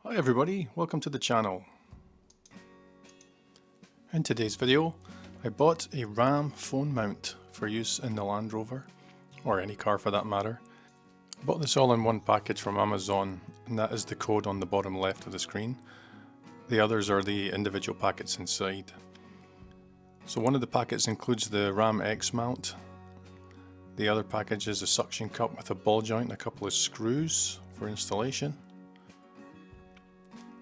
Hi everybody, welcome to the channel. In today's video, I bought a RAM phone mount for use in the Land Rover, or any car for that matter. I bought this all in one package from Amazon, and that is the code on the bottom left of the screen. The others are the individual packets inside. So one of the packets includes the RAM X mount. The other package is a suction cup with a ball joint and a couple of screws for installation.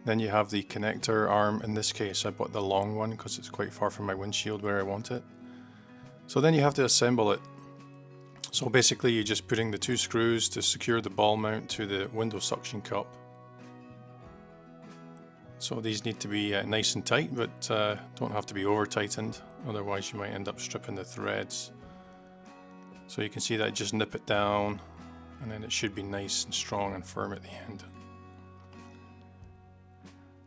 Then you have the connector arm. In this case I bought the long one because it's quite far from my windshield where I want it. So then you have to assemble it. So basically you're just putting the two screws to secure the ball mount to the window suction cup. So these need to be nice and tight, but don't have to be over tightened, otherwise you might end up stripping the threads. So you can see that I just nip it down and then it should be nice and strong and firm at the end.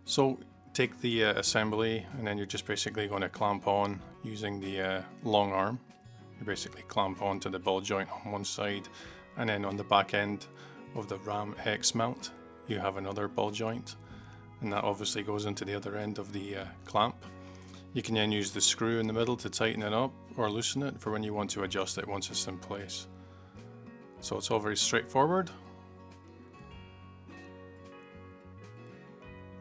So take the assembly and then you're just basically going to clamp on using the long arm. You basically clamp on to the ball joint on one side, and then on the back end of the RAM X mount you have another ball joint, and that obviously goes into the other end of the clamp. You can then use the screw in the middle to tighten it up or loosen it for when you want to adjust it once it's in place. So it's all very straightforward.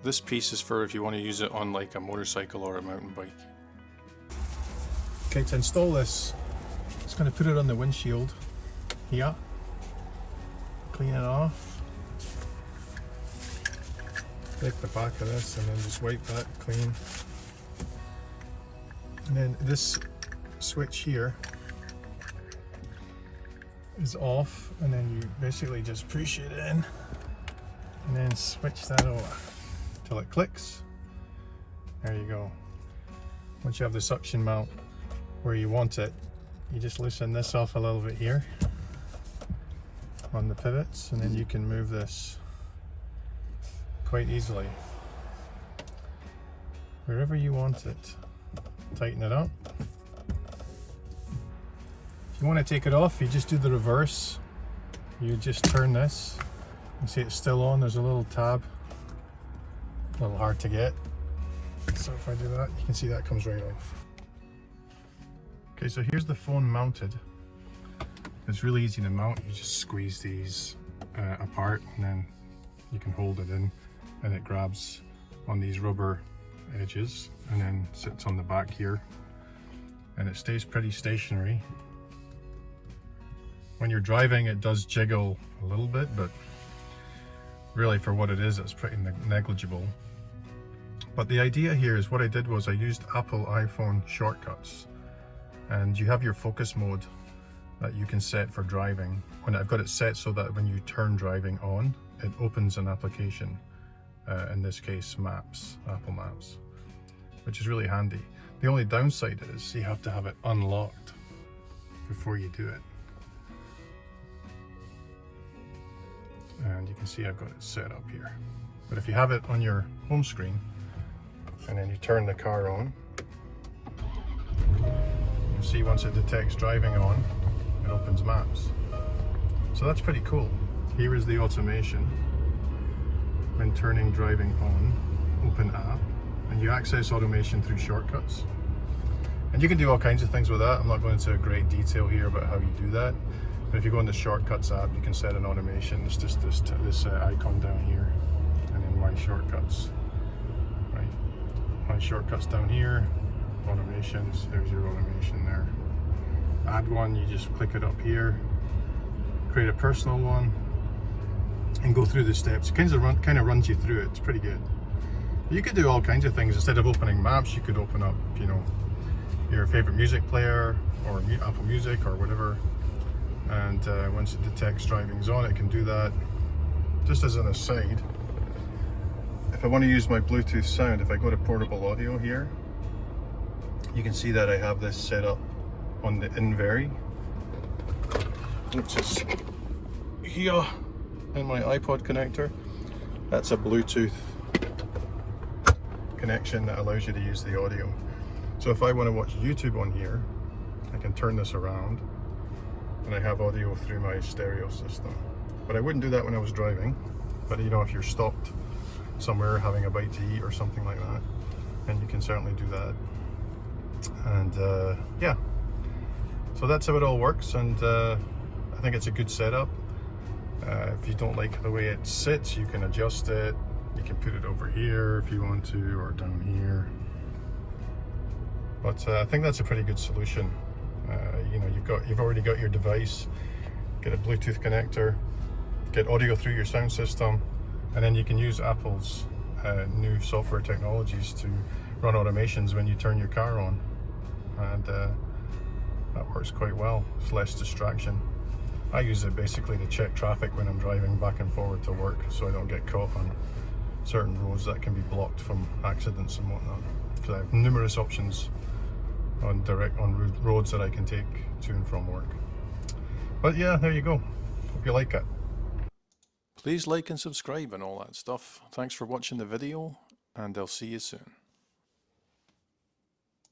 This piece is for if you want to use it on like a motorcycle or a mountain bike. Okay, to install this, just going to put it on the windshield here, clean it off, take the back of this and then just wipe that clean. And then this switch here is off, and then you basically just push it in and then switch that over till it clicks. There you go. Once you have the suction mount where you want it, you just loosen this off a little bit here on the pivots, and then you can move this quite easily wherever you want it. Tighten it up. If you want to take it off, you just do the reverse. You just turn this. You see it's still on, there's a little tab. A little hard to get, so if I do that, you can see that comes right off. Okay, so here's the phone mounted. It's really easy to mount. You just squeeze these apart, and then you can hold it in, and it grabs on these rubber edges and then sits on the back here, and it stays pretty stationary. When you're driving it does jiggle a little bit, but really for what it is, it's pretty negligible. But the idea here is, what I did was I used Apple iPhone shortcuts, and you have your focus mode that you can set for driving. When I've got it set so that when you turn driving on, it opens an application, in this case Maps, Apple Maps, which is really handy. The only downside is you have to have it unlocked before you do it. And you can see I've got it set up here. But if you have it on your home screen and then you turn the car on, you see once it detects driving on, it opens Maps. So that's pretty cool. Here is the automation. When turning driving on, open app, and you access automation through shortcuts. And you can do all kinds of things with that. I'm not going into great detail here about how you do that. But if you go in the Shortcuts app, you can set an automation. It's just this icon down here, and then My Shortcuts. Right, My Shortcuts down here, automations. There's your automation there. Add one, you just click it up here. Create a personal one, and go through the steps. It kind of runs you through it. It's pretty good. You could do all kinds of things. Instead of opening Maps, you could open up, you know, your favorite music player or Apple Music or whatever. And once it detects driving's on, it can do that. Just as an aside, if I want to use my Bluetooth sound, if I go to portable audio here, you can see that I have this set up on the InVary, which is here in my iPod connector. That's a Bluetooth connection that allows you to use the audio. So if I want to watch YouTube on here, I can turn this around and I have audio through my stereo system. But I wouldn't do that when I was driving. But you know, if you're stopped somewhere having a bite to eat or something like that, and you can certainly do that. And yeah, so that's how it all works, and I think it's a good setup. If you don't like the way it sits, you can adjust it. You can put it over here if you want to, or down here. But I think that's a pretty good solution. You know, you've already got your device, get a Bluetooth connector, get audio through your sound system, and then you can use Apple's new software technologies to run automations when you turn your car on, and that works quite well. It's less distraction. I use it basically to check traffic when I'm driving back and forward to work, so I don't get caught on certain roads that can be blocked from accidents and whatnot, because I have numerous options on roads that I can take to and from work. But yeah, there you go. Hope you like it. Please like and subscribe and all that stuff. Thanks for watching the video, and I'll see you soon.